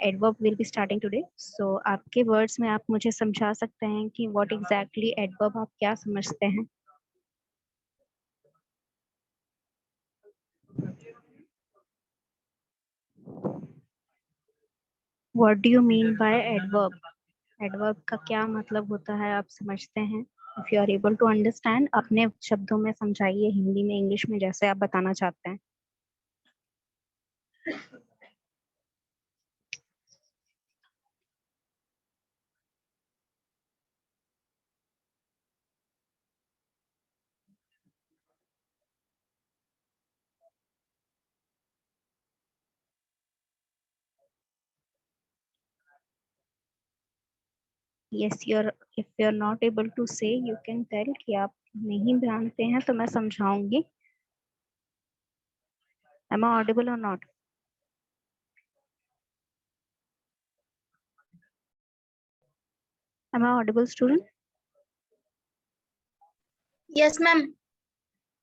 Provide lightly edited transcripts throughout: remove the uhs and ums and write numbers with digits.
Adverb will be starting today. So आपके words में आप मुझे समझा सकते हैं कि व्हाट एग्जैक्टली एडवर्ब आप क्या समझते हैं? What do you mean by adverb? Adverb का क्या मतलब होता है आप समझते हैं? If you are able to understand, अपने शब्दों में समझाइए, हिंदी में, इंग्लिश में, जैसे आप बताना चाहते हैं। Yes, if you're not able to say, you can tell कि आप नहीं जानते हैं तो मैं समझाऊंगी। Am I audible or not? Am I audible, student? Yes, ma'am.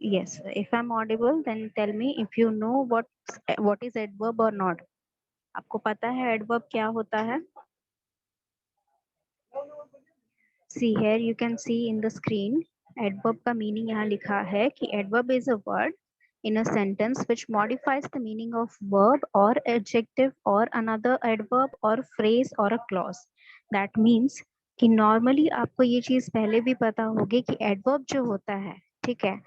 Yes. If I'm audible, then tell me if you know what is adverb or not. आपको पता है adverb क्या होता है? See here, you can see in the screen. Adverb का meaning यहाँ लिखा है कि adverb is a word in a sentence which modifies the meaning of verb or adjective or another adverb or phrase or a clause. That means कि normally आपको ये चीज पहले भी पता होगी कि adverb जो होता है, ठीक है,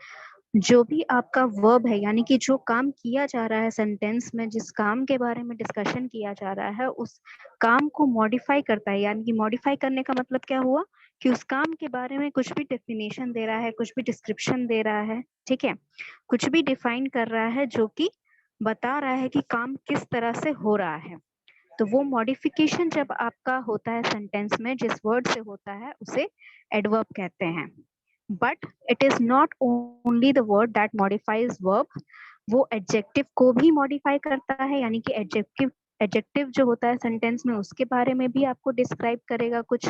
जो भी आपका वर्ब है, यानी कि जो काम किया जा रहा है सेंटेंस में, जिस काम के बारे में डिस्कशन किया जा रहा है, उस काम को मॉडिफाई करता है। यानी कि मॉडिफाई करने का मतलब क्या हुआ कि उस काम के बारे में कुछ भी डेफिनेशन दे रहा है, कुछ भी डिस्क्रिप्शन दे रहा है, ठीक है, कुछ भी डिफाइन कर रहा है, जो कि बता रहा है कि काम किस तरह से हो रहा है। तो वो मॉडिफिकेशन जब आपका होता है सेंटेंस में, जिस वर्ड से होता है, उसे एडवर्ब कहते हैं। But it is not only the word that modifies verb, वो एडजेक्टिव को भी मॉडिफाई करता है। यानी कि एडजेक्टिव जो होता है सेंटेंस में, उसके बारे में भी आपको डिस्क्राइब करेगा कुछ।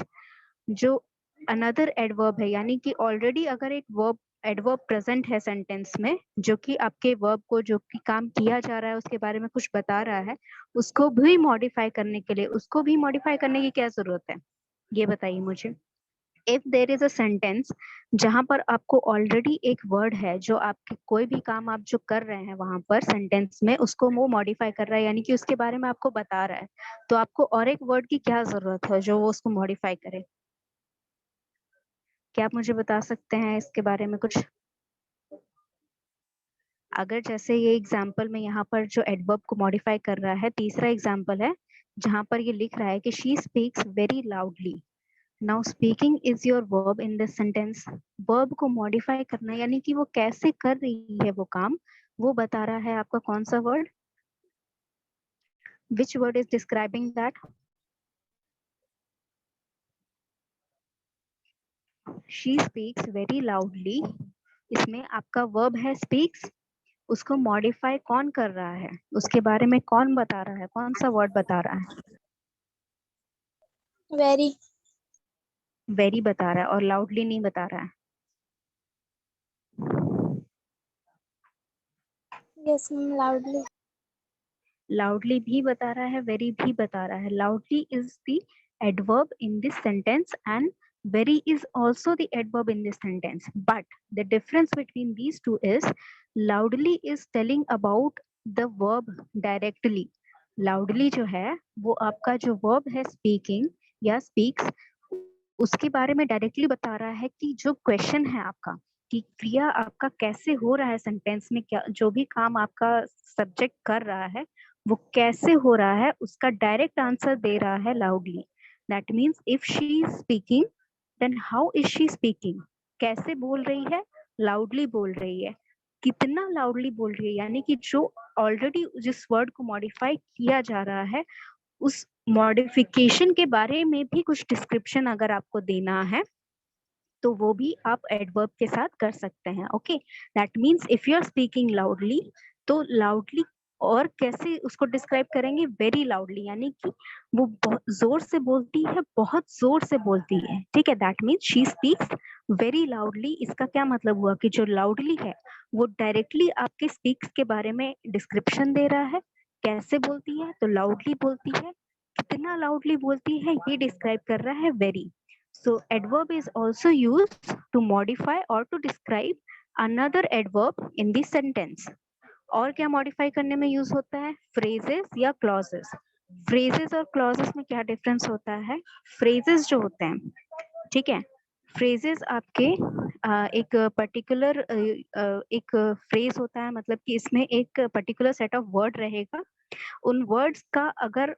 जो अनदर एडवर्ब है, यानी कि ऑलरेडी अगर एक वर्ब एडवर्ब प्रेजेंट है सेंटेंस में, जो कि आपके वर्ब को, जो कि काम किया जा रहा है, उसके बारे में कुछ बता रहा है, उसको भी मॉडिफाई करने के लिए, उसको भी मॉडिफाई करने की क्या जरूरत है, ये बताइए मुझे। If there is a sentence जहां पर आपको ऑलरेडी एक वर्ड है, जो आपके कोई भी काम आप जो कर रहे हैं वहां पर सेंटेंस में, उसको वो मॉडिफाई कर रहा है, यानी कि उसके बारे में आपको बता रहा है, तो आपको और एक वर्ड की क्या जरूरत है जो वो उसको मॉडिफाई करे? क्या आप मुझे बता सकते हैं इसके बारे में कुछ? अगर जैसे ये एग्जाम्पल में यहाँ पर जो एडवर्ब को मॉडिफाई कर रहा है, तीसरा एग्जाम्पल है जहां पर ये लिख रहा है कि she speaks very loudly. Now speaking is your verb in this sentence. Verb को मॉडिफाई करना, यानी कि वो कैसे कर रही है वो काम, वो बता रहा है आपका कौन सा word? Which word is describing that? She speaks very loudly, इसमें आपका वर्ब है स्पीक्स, उसको मॉडिफाई कौन कर रहा है, उसके बारे में कौन बता रहा है, कौन सा वर्ड बता रहा है? Very. वेरी बता रहा है और लाउडली नहीं बता रहा है। Yes, ma'am. Loudly. लाउडली भी बता रहा है, वेरी भी बता रहा है। Loudly is the adverb in this sentence and very is also the adverb in this sentence, but the difference between these two is loudly is telling about the verb directly. loudly जो है वो आपका जो verb है speaking या speaks, उसके बारे में डायरेक्टली बता रहा है कि जो क्वेश्चन है आपका, कि क्रिया आपका कैसे हो रहा है सेंटेंस में, क्या जो भी काम आपका सब्जेक्ट कर रहा है वो कैसे हो रहा है, उसका डायरेक्ट आंसर दे रहा है loudly. That means if she is speaking, then how is she speaking, कैसे बोल रही है? लाउडली बोल रही है। कितना लाउडली बोल रही है, यानी कि जो ऑलरेडी जिस वर्ड को मॉडिफाई किया जा रहा है, उस मॉडिफिकेशन के बारे में भी कुछ डिस्क्रिप्शन अगर आपको देना है, तो वो भी आप एडवर्ब के साथ कर सकते हैं। Okay, that means if you are speaking loudly, तो लाउडली और कैसे उसको डिस्क्राइब करेंगे? वेरी लाउडली, यानी कि वो बहुत जोर से बोलती है, बहुत जोर से बोलती है, ठीक है। That means she speaks very loudly. इसका क्या मतलब हुआ कि जो लाउडली है वो डायरेक्टली आपके स्पीक्स के बारे में डिस्क्रिप्शन दे रहा है। कैसे बोलती है? तो लाउडली बोलती है। कितना लाउडली बोलती है ये डिस्क्राइब कर रहा है very. So adverb is also use to modify और to describe another adverb in this sentence. और क्या मॉडिफाई करने में यूज होता है? फ्रेजेस या क्लॉजेस. फ्रेजेस और क्लॉजेस में क्या डिफरेंस होता है? फ्रेजेस जो होते हैं, ठीक है, फ्रेजेस आपके एक पर्टिकुलर एक फ्रेज होता है, मतलब कि इसमें एक पर्टिकुलर सेट ऑफ वर्ड रहेगा. उन वर्ड्स का अगर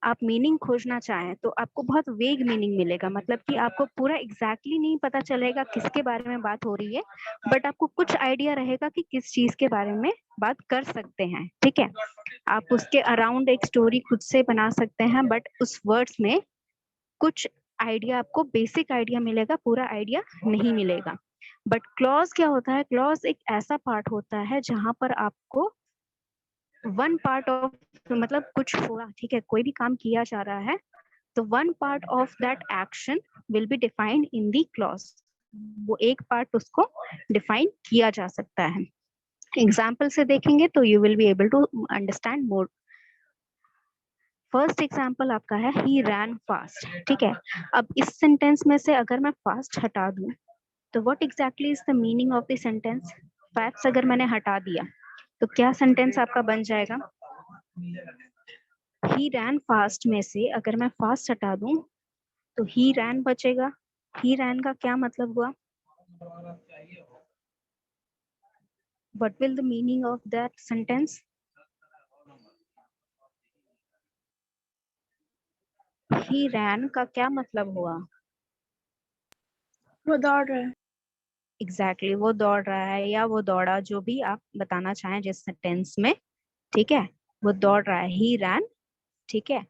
आप मीनिंग खोजना चाहें तो आपको बहुत वेग मीनिंग मिलेगा, मतलब कि आपको पूरा एग्जैक्टली नहीं पता चलेगा किसके बारे में बात हो रही है, बट आपको कुछ आइडिया रहेगा कि किस चीज के बारे में बात कर सकते हैं. ठीक है, आप उसके अराउंड एक स्टोरी खुद से बना सकते हैं, बट उस वर्ड्स में कुछ आइडिया, आपको बेसिक आइडिया मिलेगा, पूरा आइडिया नहीं मिलेगा. बट क्लॉज क्या होता है? क्लॉज एक ऐसा पार्ट होता है जहां पर आपको वन पार्ट ऑफ, मतलब कुछ हुआ, ठीक है, कोई भी काम किया जा रहा है, तो one part of that action will be defined in the clause. वो एक पार्ट उसको डिफाइन किया जा सकता है. एग्जाम्पल से देखेंगे तो you will be able to understand more. First example आपका है ही रैन फास्ट. ठीक है, अब इस सेंटेंस में से अगर मैं फास्ट हटा दूं तो what exactly is the meaning of the sentence? Facts अगर मैंने हटा दिया तो क्या सेंटेंस आपका बन जाएगा? ही रैन फास्ट में से अगर मैं फास्ट हटा दूं तो ही रैन बचेगा. ही रैन का क्या मतलब हुआ? What will the meaning of that sentence? He ran का क्या मतलब हुआ? वो दौड़ रहे हैं. एग्जैक्टली वो दौड़ रहा है या वो दौड़ा, जो भी आप बताना चाहें जिस सेंटेंस में. ठीक है, वो दौड़ रहा है, ही रैन. ठीक है,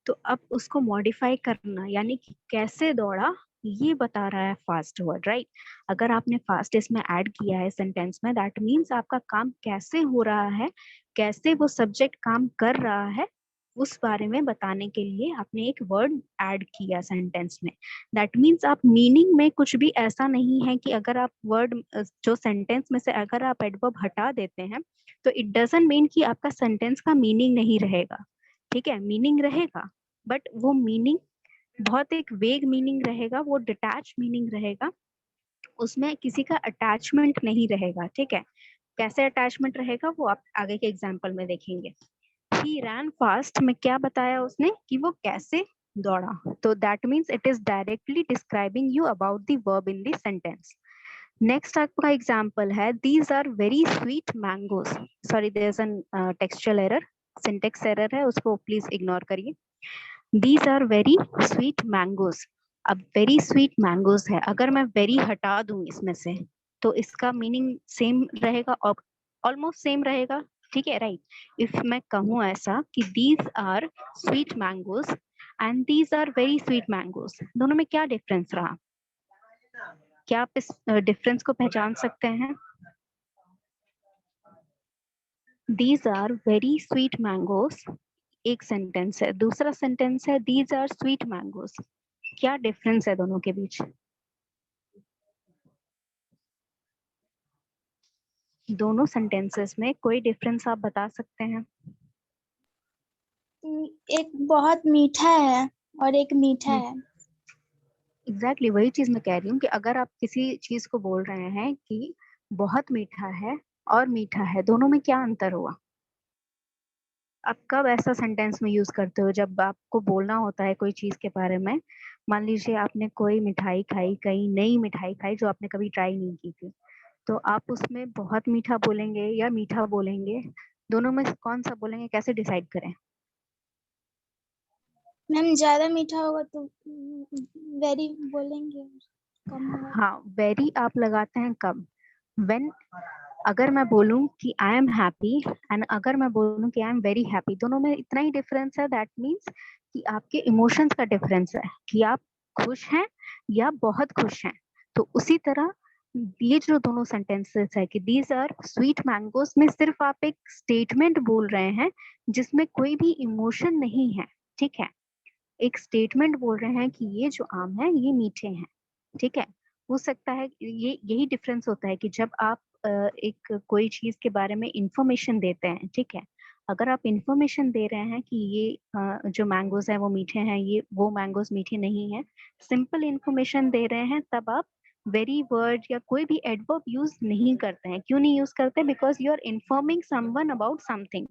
तो अब उसको मॉडिफाई करना, यानी कि कैसे दौड़ा, ये बता रहा है फास्ट वर्ड, राइट. अगर आपने फास्ट इसमें ऐड किया है सेंटेंस में, दैट मीन्स आपका काम कैसे हो रहा है, कैसे वो सब्जेक्ट काम कर रहा है, उस बारे में बताने के लिए आपने एक वर्ड ऐड किया सेंटेंस में. दैट मीन्स आप मीनिंग में कुछ भी ऐसा नहीं है कि अगर आप वर्ड जो सेंटेंस में से अगर आप एडवर्ब हटा देते हैं तो इट डजंट मीन कि आपका सेंटेंस का मीनिंग नहीं रहेगा. ठीक है, मीनिंग रहेगा, बट वो मीनिंग बहुत एक वेग मीनिंग रहेगा, वो डिटैच मीनिंग रहेगा, उसमें किसी का अटैचमेंट नहीं रहेगा. ठीक है, कैसे अटैचमेंट रहेगा वो आप आगे के एग्जाम्पल में देखेंगे. ही रैन फास्ट में क्या बताया उसने कि वो कैसे दौड़ा, तो that means it is directly describing you about the verb in the sentence. Next आपका एग्जाम्पल है these are very sweet mangoes. Sorry, there is an textual error, syntax error है, उसको प्लीज इग्नोर करिए. These are very sweet mangoes. अब very sweet mangoes है, अगर मैं very हटा दूं इसमें से तो इसका मीनिंग सेम रहेगा और ऑलमोस्ट सेम रहेगा. ठीक है, राइट. इफ मैं कहूँ ऐसा कि these are sweet mangoes and these are very sweet mangoes, दोनों में क्या डिफरेंस रहा? क्या आप इस डिफरेंस को पहचान सकते हैं? These are very sweet mangoes एक सेंटेंस है, दूसरा सेंटेंस है दीज आर स्वीट मैंगोज. क्या डिफरेंस है दोनों के बीच? दोनों सेंटेंसेस में कोई डिफरेंस आप बता सकते हैं? एक बहुत मीठा है और एक मीठा है. एग्जैक्टली वही चीज मैं कह रही हूँ कि अगर आप किसी चीज को बोल रहे हैं कि बहुत मीठा है और मीठा है, दोनों में क्या अंतर हुआ? आप कब ऐसा सेंटेंस में यूज करते हो जब आपको बोलना होता है कोई चीज के बारे में? मान लीजिए आपने कोई मिठाई खाई, कहीं नई मिठाई खाई जो आपने कभी ट्राई नहीं की थी, तो आप उसमें बहुत मीठा बोलेंगे या मीठा बोलेंगे? दोनों में से कौन सा बोलेंगे, कैसे डिसाइड करें? मैम ज्यादा मीठा होगा तो वेरी बोलेंगे, कम होगा. हाँ, वेरी आप लगाते हैं कब? व्हेन अगर मैं बोलूं कि आई एम हैप्पी एंड अगर मैं बोलूं कि आई एम वेरी हैप्पी, दोनों में इतना ही डिफरेंस है. दैट मीन्स कि आपके इमोशंस का डिफरेंस है कि आप खुश हैं या बहुत खुश हैं. तो उसी तरह ये जो दोनों सेंटेंसेस है कि दीज आर स्वीट मैंगोज में सिर्फ आप एक स्टेटमेंट बोल रहे हैं जिसमें कोई भी इमोशन नहीं है. ठीक है, एक स्टेटमेंट बोल रहे हैं कि ये जो आम है ये मीठे हैं. ठीक है, हो सकता है ये यही डिफरेंस होता है कि जब आप एक कोई चीज के बारे में इंफॉर्मेशन देते हैं, ठीक है, अगर आप इंफॉर्मेशन दे रहे हैं कि ये जो मैंगोज हैं वो मीठे हैं, ये वो मैंगोज मीठे नहीं हैं, सिंपल इंफॉर्मेशन दे रहे हैं, तब आप वेरी वर्ड या कोई भी एडवर्ब यूज नहीं करते हैं। क्यों नहीं यूज करते? Because you are informing someone about something.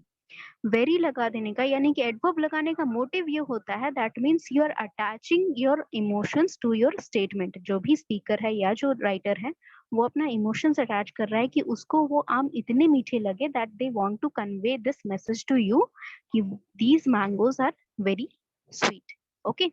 Very लगा देने का यानी कि एडवर्ब लगाने का मोटिव ये होता है, that means you are attaching your emotions to your statement. जो भी स्पीकर है या जो राइटर है वो अपना इमोशंस अटैच कर रहा है कि उसको वो आम इतने मीठे लगे that they want to convey this message to you कि these mangoes are very sweet. Okay,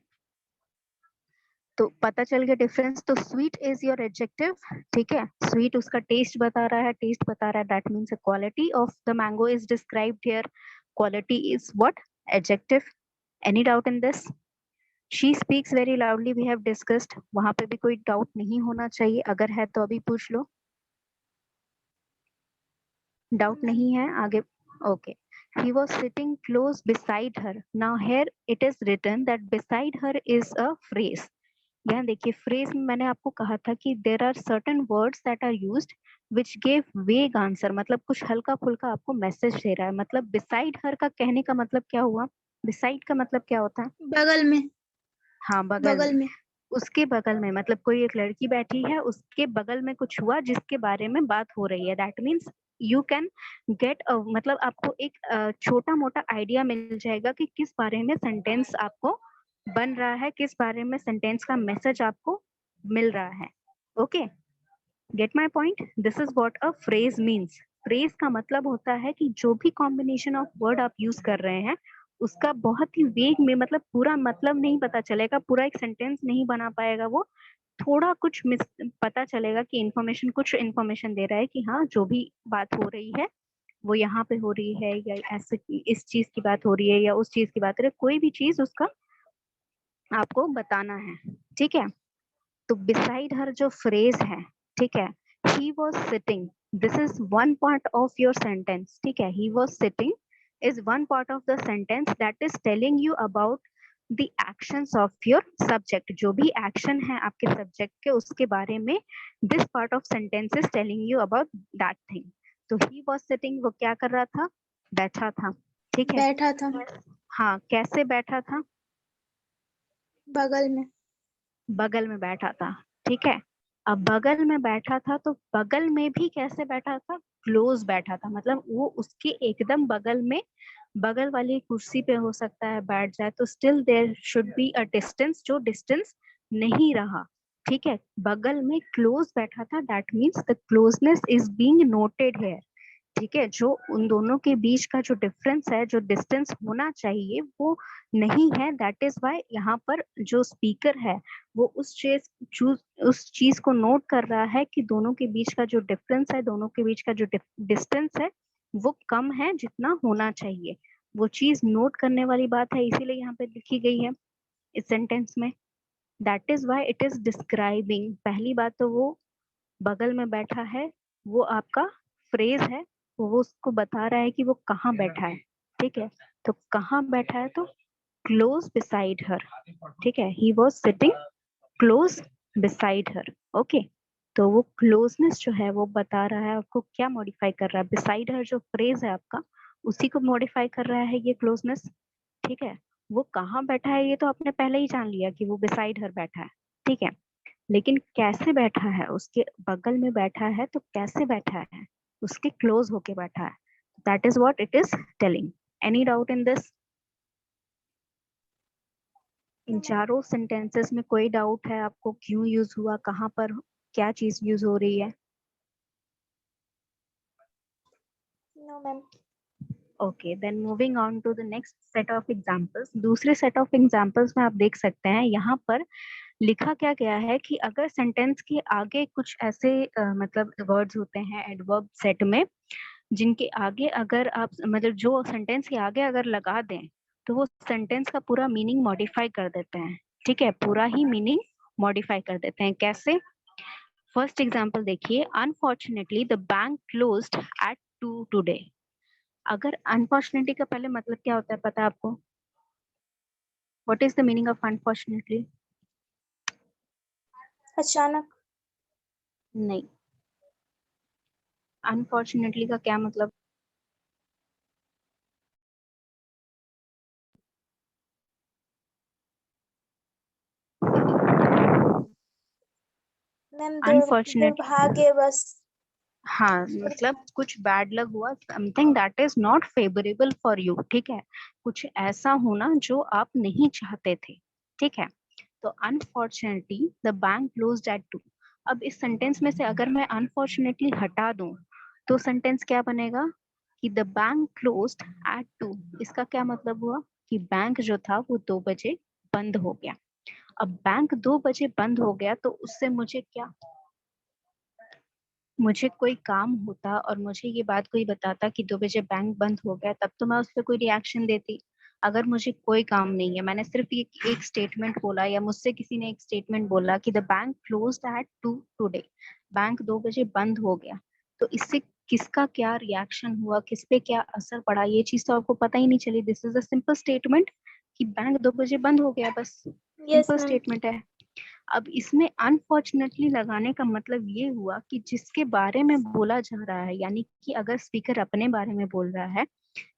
तो पता चल गया डिफरेंस। तो स्वीट इज योर एडजेक्टिव, ठीक है। स्वीट उसका टेस्ट बता रहा है, टेस्ट बता रहा है, that means quality of the mango is described here. Quality is what? Adjective. Any doubt in this? She speaks very loudly, we have discussed, वहां पे भी कोई डाउट नहीं होना चाहिए, अगर है तो अभी पूछ लो। Doubt ma'am. नहीं है आगे? Okay. He was sitting close beside her. Now here it is written that beside her is a phrase. यहाँ देखिए, फ्रेज में मैंने आपको कहा था कि there are certain words that are used which gave vague answer, मतलब कुछ हल्का फुल्का आपको मैसेज दे रहा है। मतलब बिसाइड हर का कहने का मतलब क्या हुआ? बिसाइड का मतलब क्या होता है? बगल में। हाँ, बगल में। बगल में। उसके बगल में मतलब कोई एक लड़की बैठी है, उसके बगल में कुछ हुआ जिसके बारे में बात हो रही है। That means you can get मतलब आपको एक छोटा मोटा आइडिया मिल जाएगा कि किस बारे में सेंटेंस आपको बन रहा है, किस बारे में सेंटेंस का मैसेज आपको मिल रहा है। Okay, get my point? This is what a phrase means. Phrase का मतलब होता है कि जो भी कॉम्बिनेशन ऑफ वर्ड आप यूज कर रहे हैं उसका बहुत ही वेग में, मतलब पूरा मतलब नहीं पता चलेगा, पूरा एक सेंटेंस नहीं बना पाएगा वो, थोड़ा कुछ मिस पता चलेगा कि इंफॉर्मेशन, कुछ इंफॉर्मेशन दे रहा है कि हाँ जो भी बात हो रही है वो यहाँ पे हो रही है, या ऐसे इस चीज की बात हो रही है, या उस चीज की बात हो रही है, कोई भी चीज उसका आपको बताना है। ठीक है, तो बिसाइड हर जो फ्रेज है, ठीक है, he was sitting, this is one part of your sentence. ठीक है, he was sitting is one part of the sentence that is telling you about the actions of your subject. जो भी action है आपके subject के उसके बारे में this part of sentence is telling you about that thing. तो he was sitting, वो क्या कर रहा था? बैठा था। ठीक है, बैठा था। हाँ, कैसे बैठा था? बगल में। बगल में बैठा था। ठीक है, अब बगल में बैठा था तो बगल में भी कैसे बैठा था? क्लोज बैठा था, मतलब वो उसके एकदम बगल में, बगल वाली कुर्सी पे हो सकता है बैठ जाए, तो still there should be a distance, जो डिस्टेंस नहीं रहा। ठीक है, बगल में क्लोज बैठा था, that means the closeness is being noted here. ठीक है, जो उन दोनों के बीच का जो डिफरेंस है, जो डिस्टेंस होना चाहिए वो नहीं है। दैट इज वाई यहाँ पर जो स्पीकर है वो उस चीज को नोट कर रहा है कि दोनों के बीच का जो डिफरेंस है, दोनों के बीच का जो डिस्टेंस है वो कम है जितना होना चाहिए। वो चीज नोट करने वाली बात है, इसीलिए यहाँ पे लिखी गई है इस सेंटेंस में। That is why it is describing. पहली बात तो वो बगल में बैठा है, वो आपका फ्रेज है, वो उसको बता रहा है कि वो कहाँ बैठा है। ठीक है, तो कहाँ बैठा है? तो क्लोज बिसाइड हर। ठीक है, he was sitting close beside her. Okay, तो वो क्लोजनेस जो है वो बता रहा है आपको, क्या मॉडिफाई कर रहा है? बिसाइड हर जो फ्रेज है आपका उसी को मॉडिफाई कर रहा है ये क्लोजनेस। ठीक है, वो कहाँ बैठा है ये तो आपने पहले ही जान लिया कि वो बिसाइड हर बैठा है। ठीक है, लेकिन कैसे बैठा है? उसके बगल में बैठा है तो कैसे बैठा है? उसके क्लोज होके बैठा है। That is what it is telling. Any doubt in this? In no ma'am. चारों सेंटेंसेस में कोई डाउट है आपको? क्यों यूज हुआ, कहाँ पर क्या चीज यूज हो रही है? No ma'am. Okay, then moving on to the next set of examples. दूसरे सेट ऑफ एग्जांपल्स में आप देख सकते हैं यहाँ पर लिखा क्या गया है कि अगर सेंटेंस के आगे कुछ ऐसे मतलब वर्ड्स होते हैं एडवर्ब सेट में, जिनके आगे अगर आप मतलब जो सेंटेंस के आगे अगर लगा दें तो वो सेंटेंस का पूरा मीनिंग मॉडिफाई कर देते हैं। ठीक है, पूरा ही मीनिंग मॉडिफाई कर देते हैं। कैसे? फर्स्ट एग्जांपल देखिए, unfortunately the bank closed eight 2 today. अगर अनफॉर्चुनेटली का पहले मतलब क्या होता है पता है आपको? What is the meaning of unfortunately? अचानक। नहीं, अनफॉर्चुनेटली का क्या मतलब? मैम Unfortunately, दुर्भाग्यवश। हाँ मतलब कुछ बैड लक हुआ, something that is not favourable for you, ठीक है, कुछ ऐसा होना जो आप नहीं चाहते थे, ठीक है। तो unfortunately the bank closed eight 2। अब इस सेंटेंस में से अगर मैं अनफॉर्चुनेटली हटा दूं तो सेंटेंस क्या बनेगा कि द बैंक क्लोज्ड एट 2। इसका क्या मतलब हुआ कि बैंक जो था वो 2 बजे बंद हो गया। अब बैंक 2 बजे बंद हो गया तो उससे मुझे क्या, मुझे कोई काम होता और मुझे ये बात कोई बताता कि 2 बजे बैंक बंद हो गया, तब तो मैं उस पर कोई रिएक्शन देती। अगर मुझे कोई काम नहीं है, मैंने सिर्फ एक स्टेटमेंट बोला या मुझसे किसी ने एक स्टेटमेंट बोला कि the bank closed eight 2 today, bank 2 बजे बंद हो गया, तो इससे किसका क्या रिएक्शन हुआ, किस पे क्या असर पड़ा, ये चीज तो आपको पता ही नहीं चली। This is a simple statement कि बैंक 2 बजे बंद हो गया, बस यस सिंपल मैम। स्टेटमेंट है। अब इसमें अनफॉर्चुनेटली लगाने का मतलब ये हुआ कि जिसके बारे में बोला जा रहा है, यानी कि अगर स्पीकर अपने बारे में बोल रहा है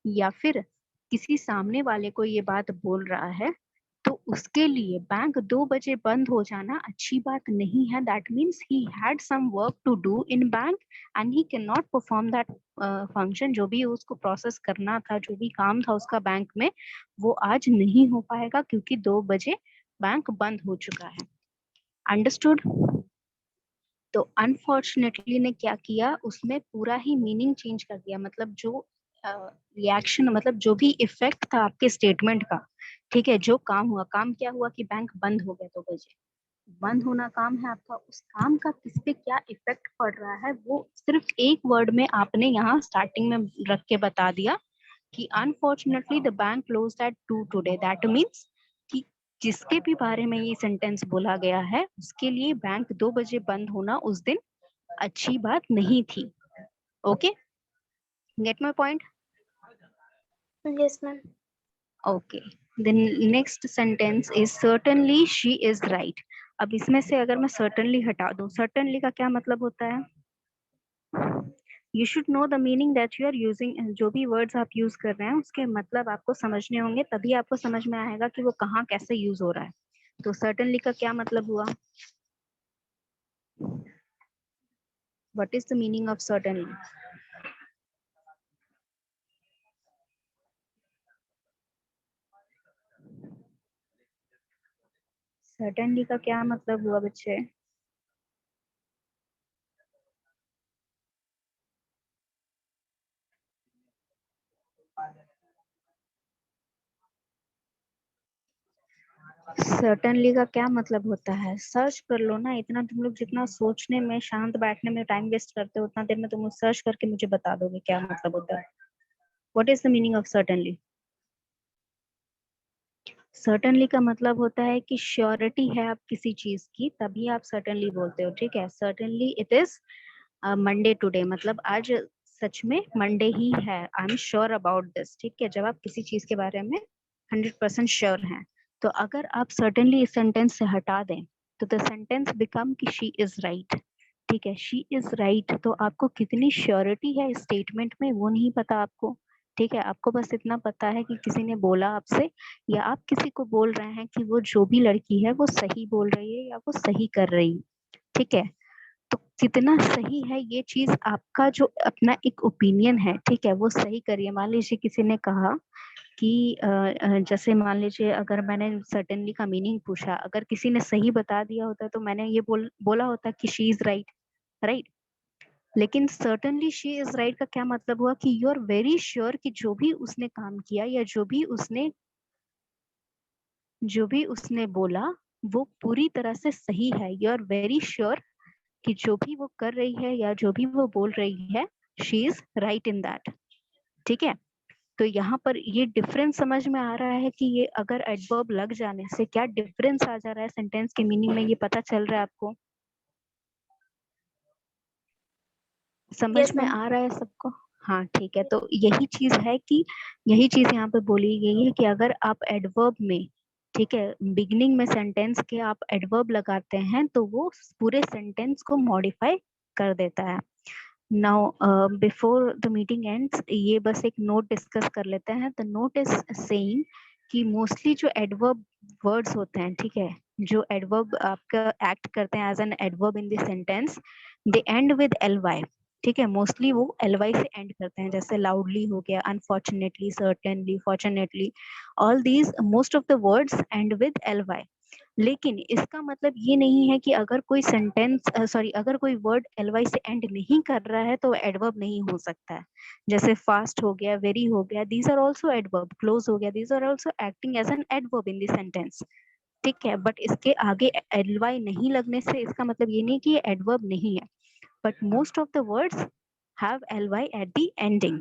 या फिर किसी सामने वाले को ये बात बोल रहा है, तो उसके लिए बैंक 2 बजे बंद हो जाना अच्छी बात नहीं है। That means he had some work to do in bank and he can not perform that function. जो भी उसको प्रोसेस करना था, जो भी काम था उसका बैंक में, वो आज नहीं हो पाएगा क्योंकि 2 बजे बैंक बंद हो चुका है। अंडरस्टूड? तो अनफॉर्चुनेटली ने क्या किया, उसमें पूरा ही मीनिंग चेंज कर दिया। मतलब जो रिएक्शन, मतलब जो भी इफेक्ट था आपके स्टेटमेंट का, ठीक है, जो काम हुआ, काम क्या हुआ कि बैंक बंद हो गया 2 बजे, बंद होना काम है आपका, उस काम का किस पे क्या इफेक्ट पड़ रहा है वो सिर्फ एक वर्ड में आपने यहाँ स्टार्टिंग में रख के बता दिया कि unfortunately the bank closed eight 2 today. That means कि जिसके भी बारे में ये सेंटेंस बोला गया है उसके लिए बैंक 2 बजे बंद होना उस दिन अच्छी बात नहीं थी। Okay, get my point? Yes ma'am. Okay, then next sentence is certainly she is right. अब इसमें से अगर मैं सर्टेनली हटा दूं, सर्टेनली का क्या मतलब होता है, you should know the meaning that you are using. जो भी वर्ड्स आप यूज कर रहे हैं उसके मतलब आपको समझने होंगे, तभी आपको समझ में आएगा कि वो कहाँ कैसे यूज हो रहा है। तो सर्टेनली का क्या मतलब हुआ, what is the meaning of certainly? Certainly का क्या मतलब हुआ बच्चे? सर्टेनली का क्या मतलब होता है, सर्च कर लो ना। इतना तुम लोग जितना सोचने में, शांत बैठने में टाइम वेस्ट करते हो, उतना देर में तुम सर्च करके मुझे बता दोगे क्या मतलब होता है। What is the meaning of certainly? Certainly का मतलब होता है कि श्योरिटी है आप किसी चीज की, तभी आप सर्टेनली बोलते हो, ठीक है। Certainly it is Monday today, मतलब आज सच में मंडे ही है। I am sure about this, ठीक है, जब आप किसी चीज के बारे में 100% श्योर हैं। तो अगर आप सर्टेनली इस सेंटेंस से हटा दें तो द सेंटेंस बिकम कि शी इज राइट, ठीक है, शी इज राइट। तो आपको कितनी श्योरिटी है इस स्टेटमेंट में वो नहीं पता आपको, ठीक है। आपको बस इतना पता है कि किसी ने बोला आपसे, या आप किसी को बोल रहे हैं कि वो जो भी लड़की है वो सही बोल रही है या वो सही कर रही, ठीक है। तो कितना सही है ये चीज, आपका जो अपना एक ओपिनियन है, ठीक है, वो सही करिए। मान लीजिए किसी ने कहा कि जैसे मान लीजिए अगर मैंने सर्टेनली का मीनिंग पूछा, अगर किसी ने सही बता दिया होता तो मैंने ये बोला होता कि शी इज राइट, राइट। लेकिन सर्टेनली शी इज राइट का क्या मतलब हुआ कि यू आर वेरी श्योर कि जो भी उसने काम किया या जो भी उसने बोला वो पूरी तरह से सही है। यू आर वेरी श्योर कि जो भी वो कर रही है या जो भी वो बोल रही है, she is right in that, ठीक है। तो यहाँ पर ये डिफरेंस समझ में आ रहा है कि ये अगर एडवर्ब लग जाने से क्या डिफरेंस आ जा रहा है सेंटेंस के मीनिंग में, ये पता चल रहा है आपको, समझ यस में मैम। आ रहा है सबको? हाँ ठीक है, तो यही चीज है कि यही चीज यहाँ पे बोली गई है कि अगर आप एडवर्ब में, ठीक है, बिगनिंग में सेंटेंस के आप एडवर्ब लगाते हैं तो वो पूरे सेंटेंस को मॉडिफाई कर देता है। Now before the meeting ends, ये बस एक नोट डिस्कस कर लेते हैं। द नोट इज सेइंग कि मोस्टली जो एडवर्ब वर्ड्स होते हैं, ठीक है, जो एडवर्ब आपका एक्ट करते हैं as an adverb in the sentence, they end with LY. ठीक है, मोस्टली वो एलवाई से एंड करते हैं, जैसे लाउडली हो गया, unfortunately, certainly, fortunately, all these most of the words end with LY. लेकिन इसका मतलब ये नहीं है कि अगर कोई सेंटेंस अगर कोई वर्ड एलवाई से एंड नहीं कर रहा है तो एडवर्ब नहीं हो सकता है। जैसे फास्ट हो गया, वेरी हो गया, these are also adverb, close हो गया, these are also acting as an adverb in the sentence. ठीक है, बट इसके आगे एलवाई नहीं लगने से इसका मतलब ये नहीं कि ये एडवर्ब नहीं है, but most of the words have LY at the ending.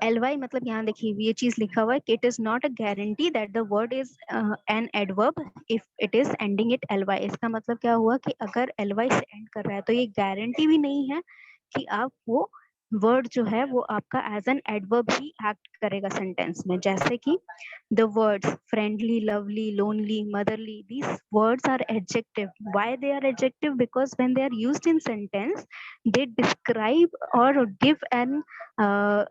ly मतलब यहाँ देखिए ये चीज लिखा हुआ है कि it is not a guarantee that the word is an adverb if it is ending it ly। इसका मतलब क्या हुआ कि अगर ly से एंड कर रहा है तो ये गारंटी भी नहीं है कि आप वो वर्ड जो है वो आपका एज एन एडवर्ब ही एक्ट करेगा सेंटेंस में। जैसे कि the words friendly, lovely, lonely, motherly, these words are adjective. Why they are adjective? Because when they are used in sentence, they describe or give an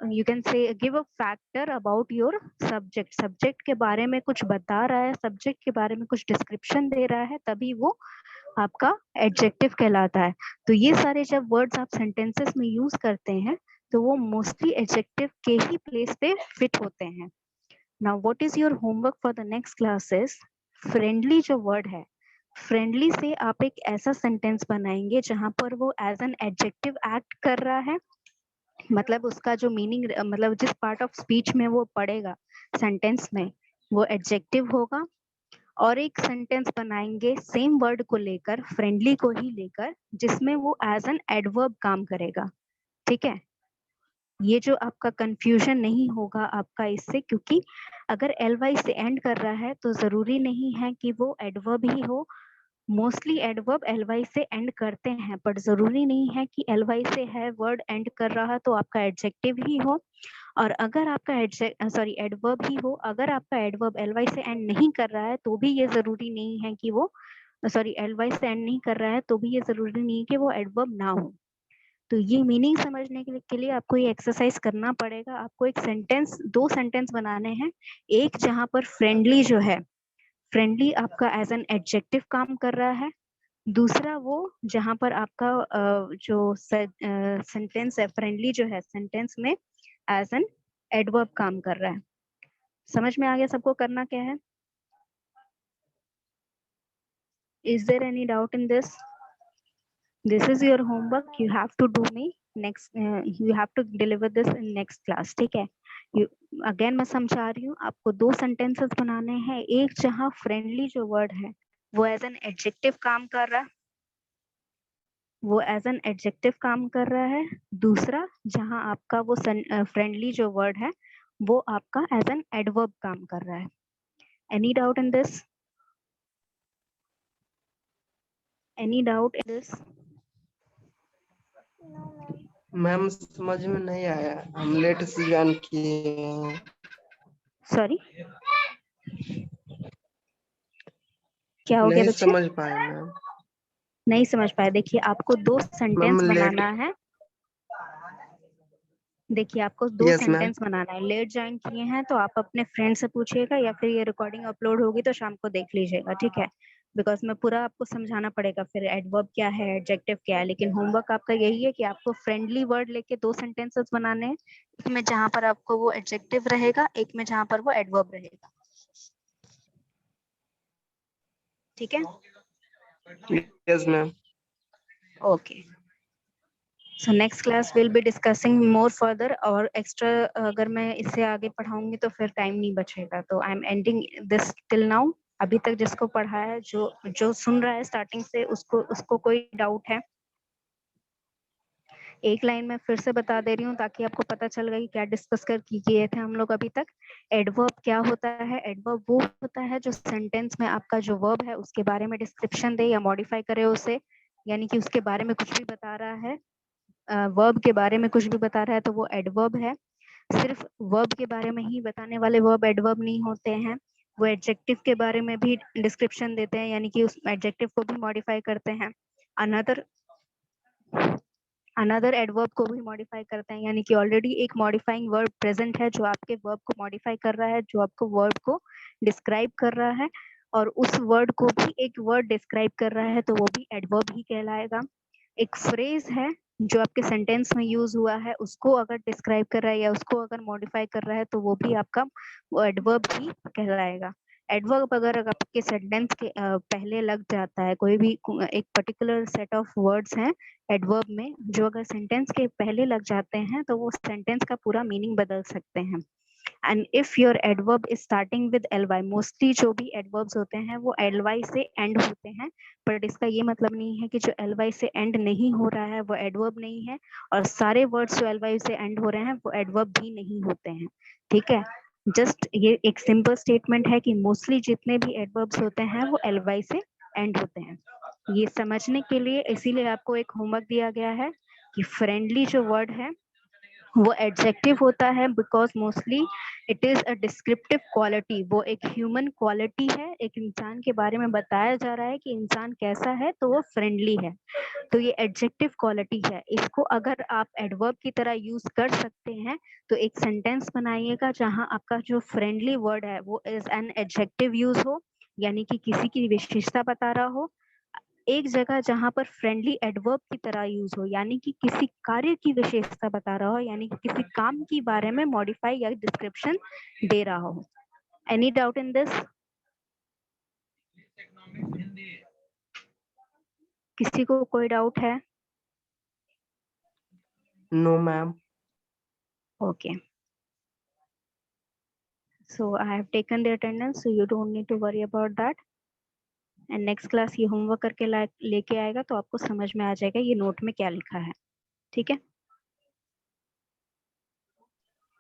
you can say give a factor about your subject। subject के बारे में कुछ बता रहा है, subject के बारे में कुछ description दे रहा है, तभी वो आपका एडजेक्टिव कहलाता है। तो ये सारे जब वर्ड्स आप सेंटेंसेस में यूज करते हैं तो वो मोस्टली एडजेक्टिव के ही प्लेस पे फिट होते हैं। Now what is your homework for the next class is friendly. जो वर्ड है फ्रेंडली से आप एक ऐसा सेंटेंस बनाएंगे जहां पर वो एज एन एडजेक्टिव एक्ट कर रहा है, मतलब उसका जो मीनिंग मतलब जिस पार्ट ऑफ स्पीच में वो पड़ेगा सेंटेंस में वो एडजेक्टिव होगा। और एक सेंटेंस बनाएंगे सेम वर्ड को लेकर, फ्रेंडली को ही लेकर, जिसमें वो एज एन एडवर्ब काम करेगा। ठीक है, ये जो आपका कंफ्यूजन नहीं होगा आपका इससे, क्योंकि अगर एलवाई से एंड कर रहा है तो जरूरी नहीं है कि वो एडवर्ब ही हो। मोस्टली एडवर्ब एलवाई से एंड करते हैं, बट जरूरी नहीं है कि एलवाई से है वर्ड एंड कर रहा तो आपका एडजेक्टिव ही हो। और अगर आपका एडवर्ब ही हो, अगर आपका एडवर्ब एलवाई से एंड नहीं कर रहा है तो भी ये जरूरी नहीं है कि वो एलवाई से एंड नहीं कर रहा है तो भी ये जरूरी नहीं है कि वो एडवर्ब ना हो। तो ये मीनिंग समझने के लिए आपको ये एक्सरसाइज करना पड़ेगा। आपको एक सेंटेंस, दो सेंटेंस बनाने हैं। एक जहां पर फ्रेंडली जो है, फ्रेंडली आपका एज एन एडजेक्टिव काम कर रहा है। दूसरा वो जहां पर आपका जो सेंटेंस है फ्रेंडली जो है सेंटेंस में एज एन एडवर्ब काम कर रहा है। समझ में आ गया सबको करना क्या है? Is there any doubt in this? This is your homework, you have to do me next, you have to deliver this in next class. ठीक है, यू अगेन मैं समझा रही हूँ आपको, दो सेंटेंसेस बनाने हैं। एक जहां फ्रेंडली जो वर्ड है वो एज एन एडजेक्टिव काम कर रहा है, वो एज एन एडजेक्टिव काम कर रहा है। दूसरा जहां आपका वो फ्रेंडली जो वर्ड है वो आपका एज एन एडवर्ब काम कर रहा है। Any doubt in this? Any doubt in this? No, ma'am. Ma'am समझ में नहीं आया, हम लेट से ज्वाइन किए हैं। सॉरी, क्या हो गया नहीं बच्चे? समझ पाए मैम। नहीं समझ पाए? देखिए आपको दो सेंटेंस मैम लेट। बनाना है। देखिए आपको दो यस मैम। सेंटेंस बनाना है। लेट ज्वाइन किए हैं तो आप अपने फ्रेंड से पूछिएगा या फिर ये रिकॉर्डिंग अपलोड होगी तो शाम को देख लीजिएगा। ठीक है, बिकॉज मैं पूरा आपको समझाना पड़ेगा फिर एडवर्ब क्या है, एडजेक्टिव क्या है। लेकिन होमवर्क आपका यही है कि आपको फ्रेंडली वर्ड लेके दो सेंटेंसेस बनाने हैं, एक में जहां पर आपको वो एडजेक्टिव रहेगा, एक में जहां पर वो एडवर्ब रहेगा। ठीक है, yes ma'am. Okay. So next class will be discussing more further, और एक्स्ट्रा अगर मैं इससे आगे पढ़ाऊंगी तो फिर टाइम नहीं बचेगा। तो I am ending this till now. अभी तक जिसको पढ़ा है, जो जो सुन रहा है स्टार्टिंग से, उसको उसको कोई डाउट है? एक लाइन में फिर से बता दे रही हूँ ताकि आपको पता चल गई क्या डिस्कस कर किए थे हम लोग अभी तक। एडवर्ब क्या होता है? एडवर्ब वो होता है जो सेंटेंस में आपका जो वर्ब है उसके बारे में डिस्क्रिप्शन दे या मॉडिफाई करे उसे, यानी कि उसके बारे में कुछ भी बता रहा है, वर्ब के बारे में कुछ भी बता रहा है तो वो एडवर्ब है। सिर्फ वर्ब के बारे में ही बताने वाले वर्ब एडवर्ब नहीं होते हैं, वो एडजेक्टिव के बारे में भी डिस्क्रिप्शन देते हैं, यानी कि उस एडजेक्टिव को भी मॉडिफाई करते हैं। अनदर अनदर एडवर्ब को भी मॉडिफाई करते हैं, यानी कि ऑलरेडी एक मॉडिफाइंग वर्ब प्रेजेंट है जो आपके वर्ब को मॉडिफाई कर रहा है, जो आपको वर्ब को डिस्क्राइब कर रहा है। और उस वर्ड को भी एक वर्ड डिस्क्राइब कर रहा है तो वो भी एडवर्ब ही कहलाएगा। एक फ्रेज है जो आपके सेंटेंस में यूज हुआ है, उसको अगर डिस्क्राइब कर रहा है या उसको अगर मॉडिफाई कर रहा है तो वो भी आपका एडवर्ब ही कहलाएगा। एडवर्ब अगर आपके सेंटेंस के पहले लग जाता है, कोई भी एक पर्टिकुलर सेट ऑफ वर्ड्स हैं एडवर्ब में जो अगर सेंटेंस के पहले लग जाते हैं तो वो सेंटेंस का पूरा मीनिंग बदल सकते हैं। And if your adverb is starting with ly, mostly जो भी एडवर्ब्स होते हैं वो ly से एंड होते हैं, बट इसका ये मतलब नहीं है कि जो ly से एंड नहीं हो रहा है वो एडवर्ब नहीं है, और सारे वर्ड्स जो ly से एंड हो रहे हैं वो एडवर्ब भी नहीं होते हैं। ठीक है, जस्ट ये एक सिंपल स्टेटमेंट है कि मोस्टली जितने भी एडवर्ब्स होते हैं वो ly से एंड होते हैं। ये समझने के लिए इसीलिए आपको एक होमवर्क दिया गया है कि फ्रेंडली जो वर्ड है वो एडजेक्टिव होता है, because mostly it is a descriptive quality. वो एक ह्यूमन क्वालिटी है, एक इंसान के बारे में बताया जा रहा है कि इंसान कैसा है तो वो फ्रेंडली है, तो ये एडजेक्टिव क्वालिटी है। इसको अगर आप एडवर्ब की तरह यूज कर सकते हैं तो एक सेंटेंस बनाइएगा जहां आपका जो फ्रेंडली वर्ड है वो इज एन एडजेक्टिव यूज हो, यानी कि किसी की विशेषता बता रहा हो। एक जगह जहां पर फ्रेंडली एडवर्ब की तरह यूज हो, यानी कि किसी कार्य की विशेषता बता रहा हो, यानी कि किसी काम के बारे में मॉडिफाई या डिस्क्रिप्शन दे रहा हो। Any doubt in this? किसी को कोई डाउट है? No ma'am. Okay. So I have taken the attendance, so you don't need to worry about that. And next class ये homework करके लेके आएगा तो आपको समझ में आ जाएगा ये नोट में क्या लिखा है। ठीक है?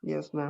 Yes ma'am.